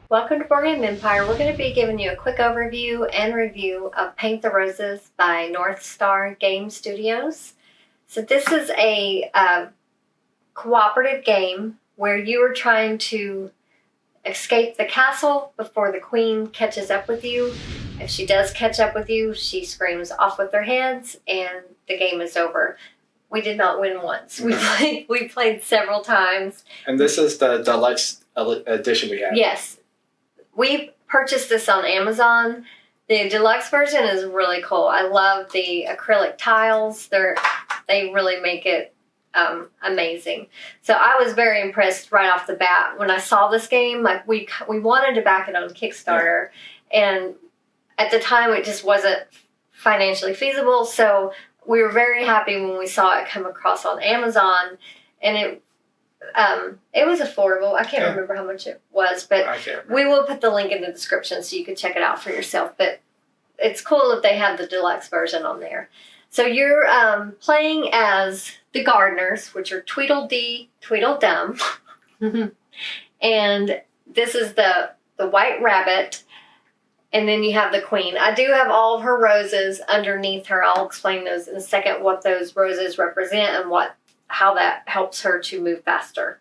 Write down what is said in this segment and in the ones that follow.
Welcome to Board Game Empire. We're going to be giving you a quick overview and review of Paint the Roses by NorthStar Game Studios. So this is a cooperative game where you are trying to escape the castle before the queen catches up with you. If she does catch up with you, she screams off with their heads and the game is over. We did not win once. We played several times. And this is the deluxe edition we have. Yes. We purchased this on Amazon. The deluxe version is really cool. I love the acrylic tiles. They really make it amazing. So I was very impressed right off the bat when I saw this game. Like we wanted to back it on Kickstarter, and at the time it just wasn't financially feasible. So we were very happy when we saw it come across on Amazon, and it was affordable. I can't remember how much it was, but we will put the link in the description so you can check it out for yourself. But it's cool if they have the deluxe version on there. So you're playing as the gardeners, which are Tweedledee, Tweedledum. And this is the white rabbit. And then you have the queen. I do have all of her roses underneath her. I'll explain those in a second, what those roses represent and how that helps her to move faster.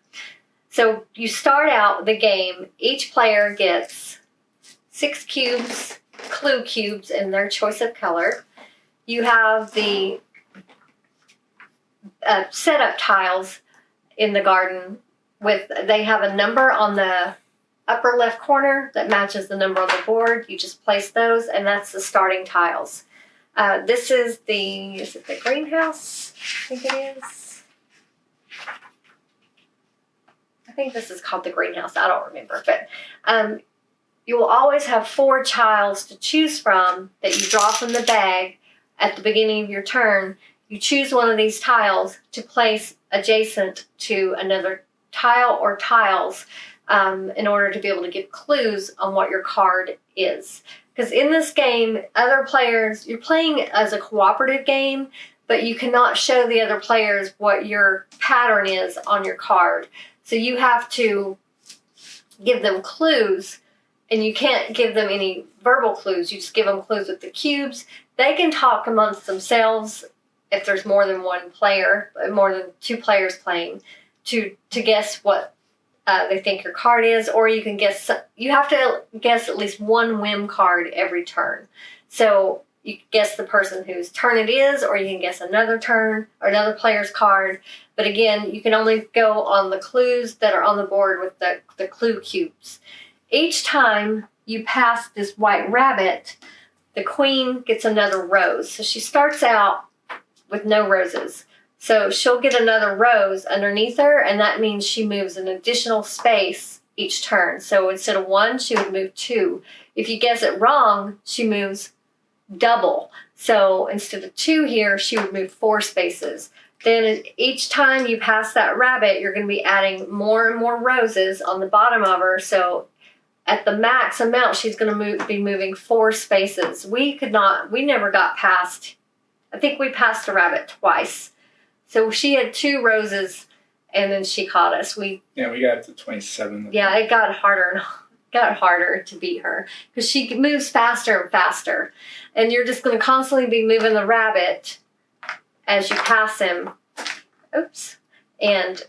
So you start out the game. Each player gets 6 cubes, clue cubes in their choice of color. You have the setup tiles in the garden. They have a number on the upper left corner that matches the number on the board. You just place those, and that's the starting tiles. This is is it the greenhouse? I think it is. I think this is called the greenhouse. I don't remember. But you will always have 4 tiles to choose from that you draw from the bag at the beginning of your turn. You choose one of these tiles to place adjacent to another tile or tiles in order to be able to give clues on what your card is. Because in this game, other players, you're playing as a cooperative game, but you cannot show the other players what your pattern is on your card. So you have to give them clues, and you can't give them any verbal clues. You just give them clues with the cubes. They can talk amongst themselves if there's more than one player, more than 2 players playing, to guess what they think your card is, or you can guess. You have to guess at least one whim card every turn. So you guess the person whose turn it is, or you can guess another turn or another player's card. But again, you can only go on the clues that are on the board with the clue cubes. Each time you pass this white rabbit, the queen gets another rose. So she starts out with no roses. So she'll get another rose underneath her, and that means she moves an additional space each turn. So instead of 1, she would move 2. If you guess it wrong, she moves double. So instead of 2 here, she would move 4 spaces. Then each time you pass that rabbit, you're going to be adding more and more roses on the bottom of her. So at the max amount, she's going to be moving 4 spaces. We never got past, I think we passed the rabbit twice. So she had 2 roses, and then she caught us. We got up to 27. Yeah, it got harder to beat her because she moves faster and faster, and you're just going to constantly be moving the rabbit as you pass him. Oops, and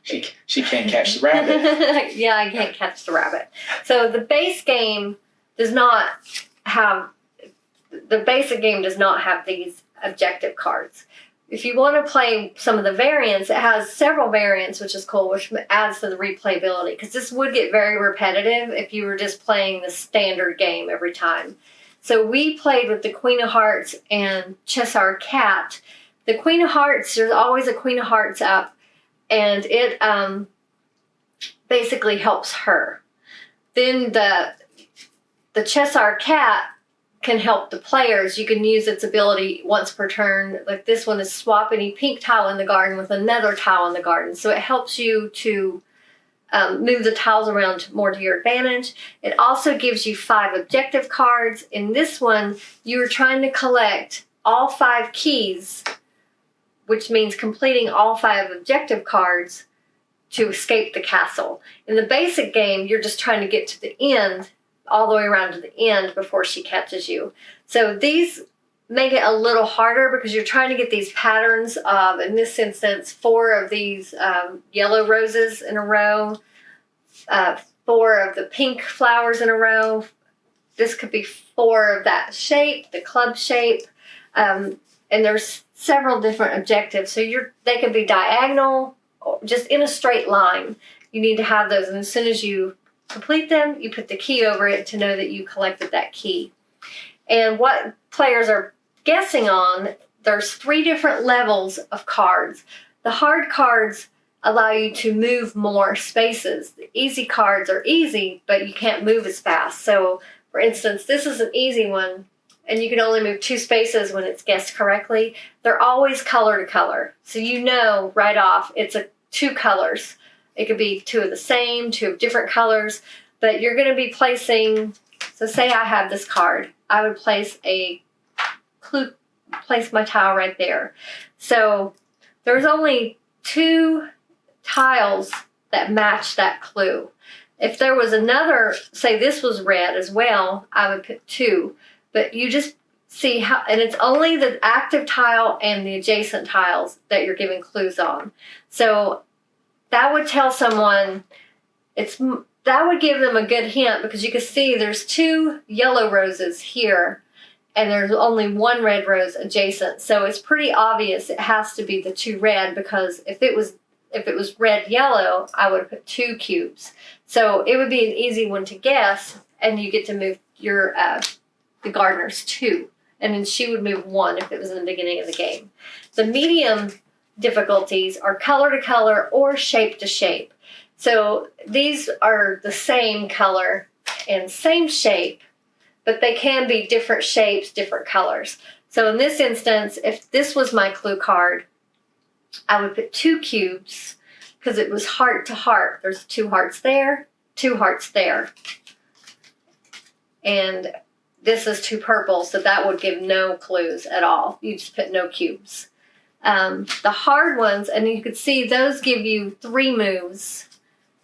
she can't catch the rabbit. Yeah, I can't catch the rabbit. So the basic game does not have these objective cards. If you want to play some of the variants, it has several variants, which is cool, which adds to the replayability. Because this would get very repetitive if you were just playing the standard game every time. So we played with the Queen of Hearts and Cheshire Cat. The Queen of Hearts, there's always a Queen of Hearts up, and it basically helps her. Then the Cheshire Cat can help the players. You can use its ability once per turn. Like this one is swap any pink tile in the garden with another tile in the garden. So it helps you to move the tiles around more to your advantage. It also gives you 5 objective cards. In this one, you're trying to collect all 5 keys, which means completing all 5 objective cards to escape the castle. In the basic game, you're just trying to get to the end, all the way around to the end before she catches you. So these make it a little harder because you're trying to get these patterns of, in this instance, 4 of these yellow roses in a row, 4 of the pink flowers in a row. This could be 4 of that shape, the club shape, and there's several different objectives. So they could be diagonal, or just in a straight line. You need to have those, and as soon as you complete them, you put the key over it to know that you collected that key. And what players are guessing on, there's 3 different levels of cards. The hard cards allow you to move more spaces. The easy cards are easy, but you can't move as fast. So, for instance, this is an easy one, and you can only move 2 spaces when it's guessed correctly. They're always color to color. So you know right off it's 2 colors. It could be 2 of the same, 2 of different colors, but you're going to be placing, so say I have this card, I would place my tile right there. So there's only 2 tiles that match that clue. If there was another, say this was red as well, I would put 2. But you just see how, and it's only the active tile and the adjacent tiles that you're giving clues on. So that would tell someone, that would give them a good hint, because you can see there's 2 yellow roses here and there's only 1 red rose adjacent. So it's pretty obvious it has to be the 2 red, because if it was red yellow, I would have put 2 cubes. So it would be an easy one to guess, and you get to move your the gardeners 2, and then she would move 1 if it was in the beginning of the game. The medium difficulties are color to color or shape to shape. So these are the same color and same shape, but they can be different shapes, different colors. So in this instance, if this was my clue card, I would put 2 cubes, because it was heart to heart. There's 2 hearts there, 2 hearts there. And this is 2 purples, so that would give no clues at all. You just put no cubes. The hard ones, and you can see those give you 3 moves.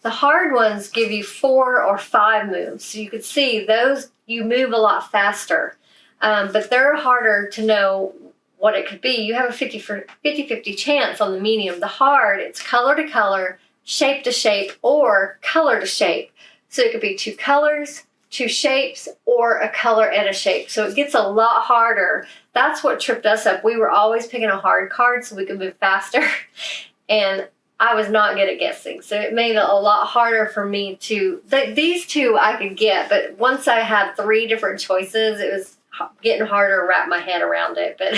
The hard ones give you 4 or 5 moves. So you can see those, you move a lot faster. But they're harder to know what it could be. You have a 50-50 chance on the medium. The hard, it's color to color, shape to shape, or color to shape. So it could be 2 colors, 2 shapes, or a color and a shape. So it gets a lot harder. That's what tripped us up. We were always picking a hard card so we could move faster. And I was not good at guessing. So it made it a lot harder for me to, these 2 I could get, but once I had 3 different choices, it was getting harder to wrap my head around it. But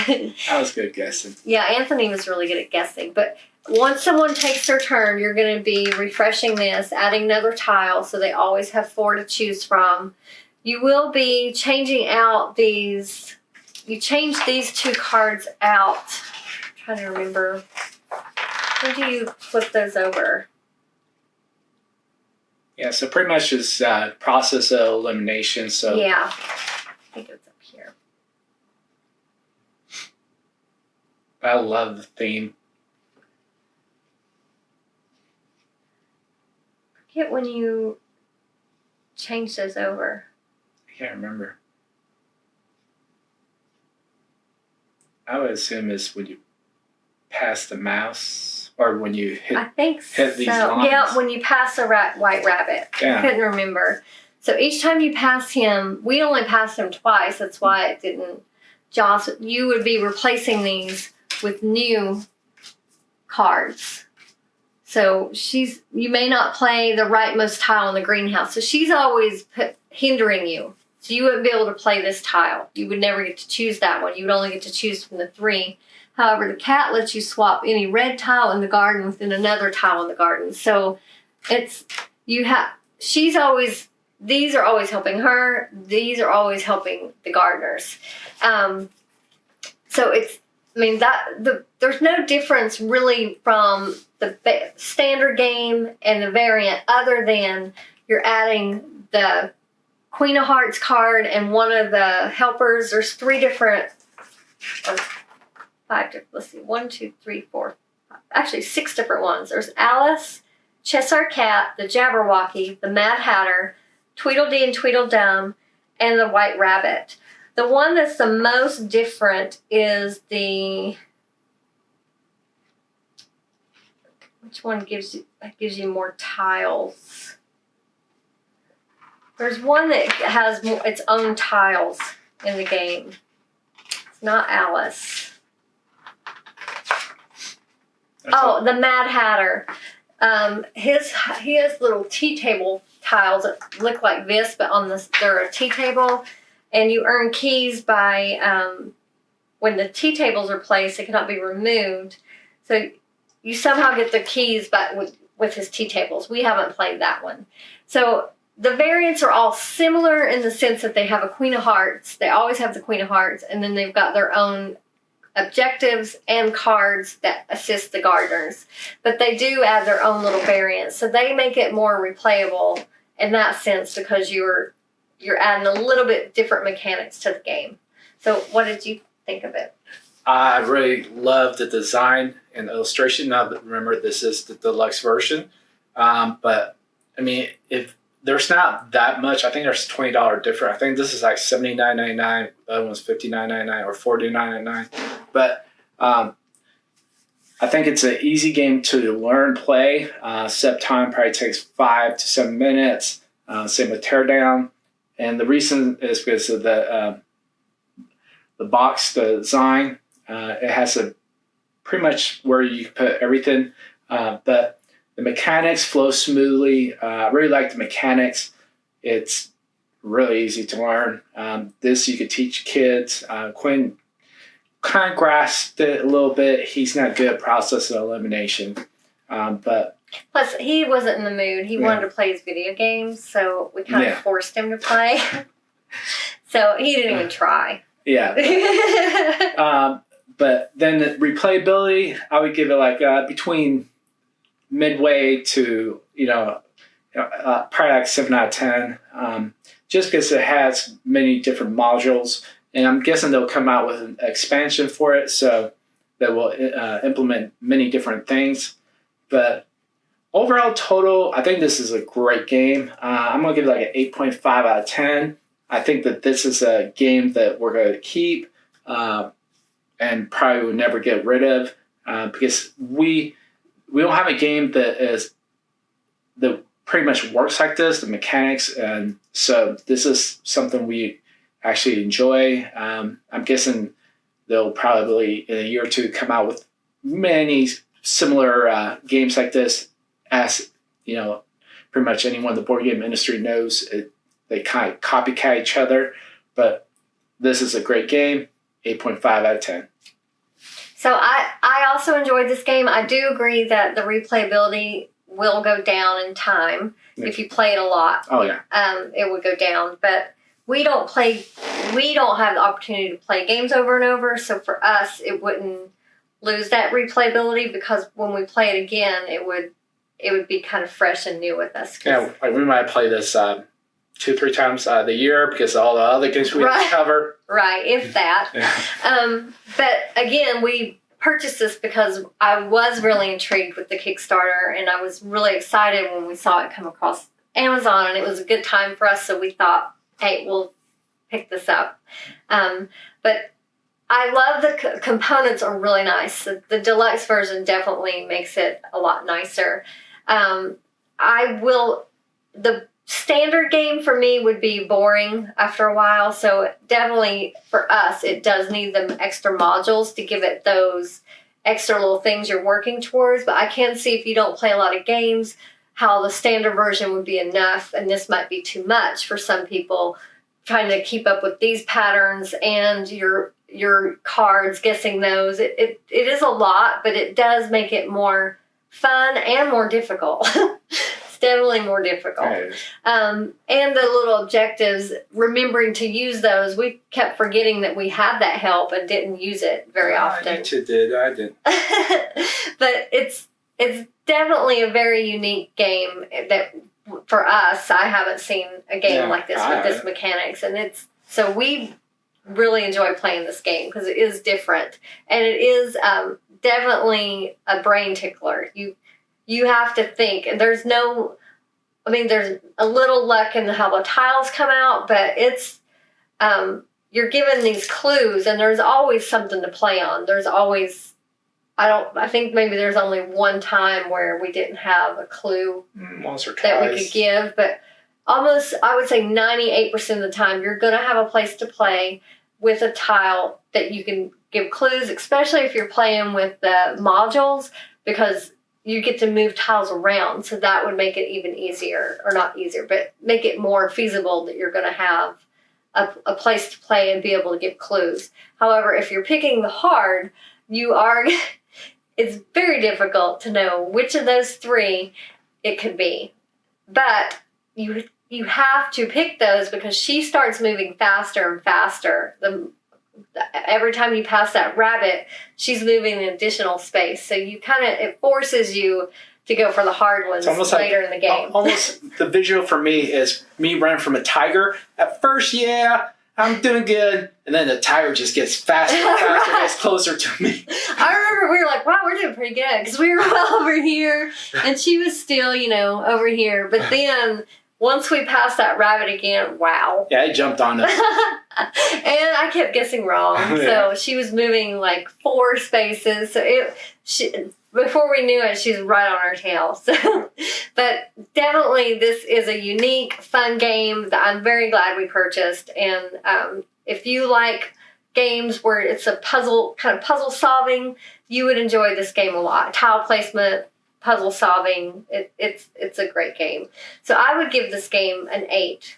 I was good guessing. Yeah, Anthony was really good at guessing. But once someone takes their turn, you're going to be refreshing this, adding another tile, so they always have 4 to choose from. You will be changing out these. You change these 2 cards out. I'm trying to remember. When do you flip those over? Yeah, so pretty much just process of elimination. So yeah, I think it's up here. I love the theme. I forget when you change those over. I can't remember. I would assume it's when you pass the mouse, or when you I think hit these lines. Yeah, when you pass a white rabbit. Yeah. I couldn't remember. So each time you pass him, we only passed him twice. That's why it didn't jostle. You would be replacing these with new cards. So you may not play the rightmost tile in the greenhouse. So she's always hindering you. So you wouldn't be able to play this tile. You would never get to choose that one. You would only get to choose from the 3. However, the cat lets you swap any red tile in the garden with another tile in the garden. So these are always helping her. These are always helping the gardeners. There's no difference really from the standard game and the variant, other than you're adding the Queen of Hearts card and one of the helpers. There's 3 different, or 5 different, let's see, 1, 2, 3, 4, 5, actually 6 different ones. There's Alice, Cheshire Cat, the Jabberwocky, the Mad Hatter, Tweedledee and Tweedledum, and the White Rabbit. The one that's the most different is the... Which one gives you more tiles? There's one that has its own tiles in the game. It's not Alice. Oh, the Mad Hatter. He has little tea table tiles that look like this, but they're a tea table, and you earn keys by when the tea tables are placed, they cannot be removed. So you somehow get the keys back with his tea tables. We haven't played that one. So the variants are all similar in the sense that they have a Queen of Hearts. They always have the Queen of Hearts, and then they've got their own objectives and cards that assist the gardeners. But they do add their own little variants. So they make it more replayable in that sense because you're adding a little bit different mechanics to the game. So what did you think of it? I really love the design and illustration. Now, remember, this is the deluxe version. But, I mean, if there's not that much, I think there's $20 different. I think this is like $79.99. The other one's $59.99 or $49.99. But I think it's an easy game to learn, play. Set time probably takes 5 to 7 minutes. Same with Teardown. And the reason is because of the box, the design. It has pretty much where you put everything. But the mechanics flow smoothly. I really like the mechanics. It's really easy to learn. This you could teach kids. Quinn kind of grasped it a little bit. He's not good at process of elimination. But plus, he wasn't in the mood. He wanted to play his video games, so we kind of forced him to play. So he didn't even try. Yeah. But then the replayability, I would give it like between midway to, probably like 7 out of 10. Just because it has many different modules. And I'm guessing they'll come out with an expansion for it, so that will implement many different things. But overall total, I think this is a great game. I'm going to give it like an 8.5 out of 10. I think that this is a game that we're going to keep and probably will never get rid of because we don't have a game that pretty much works like this, the mechanics. And so this is something we actually enjoy. I'm guessing they'll probably in a year or two come out with many similar games like this. As pretty much anyone in the board game industry knows, they kind of copycat each other. But this is a great game, 8.5 out of 10. So I also enjoyed this game. I do agree that the replayability will go down in time if you play it a lot. Oh yeah. It would go down, but we don't have the opportunity to play games over and over. So for us, it wouldn't lose that replayability because when we play it again, it would be kind of fresh and new with us. Yeah, like we might play this 2-3 times the year because of all the other games we have to cover. Right, if that. Yeah. But again, we purchased this because I was really intrigued with the Kickstarter, and I was really excited when we saw it come across Amazon, and it was a good time for us, so we thought, hey, we'll pick this up. But I love the components are really nice. The deluxe version definitely makes it a lot nicer. The standard game for me would be boring after a while, so definitely for us it does need them extra modules to give it those extra little things you're working towards. But I can see if you don't play a lot of games how the standard version would be enough, and this might be too much for some people trying to keep up with these patterns and your cards, guessing those. It is a lot, but it does make it more fun and more difficult. Definitely more difficult. And the little objectives, remembering to use those, we kept forgetting that we had that help and didn't use it very often. You two did, I didn't. But it's definitely a very unique game that for us, I haven't seen a game like this with this mechanics, and so we really enjoy playing this game because it is different and it is definitely a brain tickler. you have to think. There's no, I mean, there's a little luck in how the tiles come out, but it's, you're given these clues, and there's always something to play on. There's always, I think maybe there's only one time where we didn't have a clue Once or that we twice. could give, but almost, I would say 98% of the time, you're going to have a place to play with a tile that you can give clues, especially if you're playing with the modules, because you get to move tiles around. So that would make it even easier, or not easier, but make it more feasible that you're going to have a place to play and be able to give clues. However, if you're picking the hard, it's very difficult to know which of those three it could be. But you have to pick those, because she starts moving faster and faster. Every time you pass that rabbit, she's moving an additional space. So it forces you to go for the hard ones later in the game. Almost the visual for me is me running from a tiger. At first, yeah, I'm doing good. And then the tiger just gets faster and faster, gets closer to me. I remember we were like, wow, we're doing pretty good, because we were well over here and she was still, over here. But then once we passed that rabbit again, wow. Yeah, it jumped on us. And I kept guessing wrong. Yeah. So she was moving like 4 spaces. So before we knew it, she's right on her tail. So, but definitely this is a unique, fun game that I'm very glad we purchased. And if you like games where it's a puzzle solving, you would enjoy this game a lot. Tile placement, puzzle solving, it's a great game. So I would give this game an 8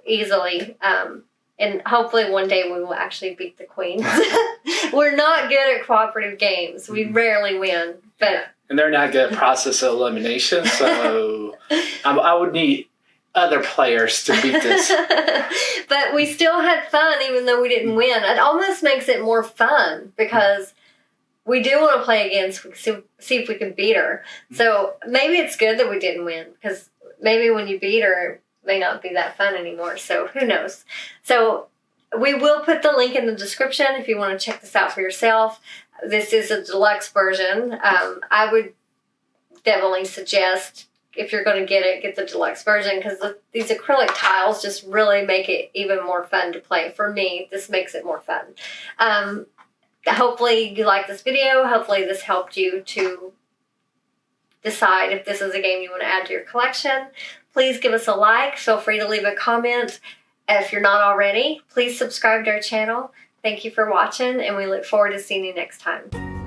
easily. And hopefully one day we will actually beat the queens. We're not good at cooperative games. We rarely win. And they're not good at process of elimination, so I would need other players to beat this. But we still had fun even though we didn't win. It almost makes it more fun, because we do want to play again, so we can see if we can beat her. So maybe it's good that we didn't win, because maybe when you beat her, it may not be that fun anymore. So who knows? So we will put the link in the description if you want to check this out for yourself. This is a deluxe version. I would definitely suggest, if you're going to get the deluxe version, because these acrylic tiles just really make it even more fun to play. For me, this makes it more fun. Hopefully you like this video. Hopefully this helped you to decide if this is a game you want to add to your collection. Please give us a like. Feel free to leave a comment. If you're not already, please subscribe to our channel. Thank you for watching, and we look forward to seeing you next time.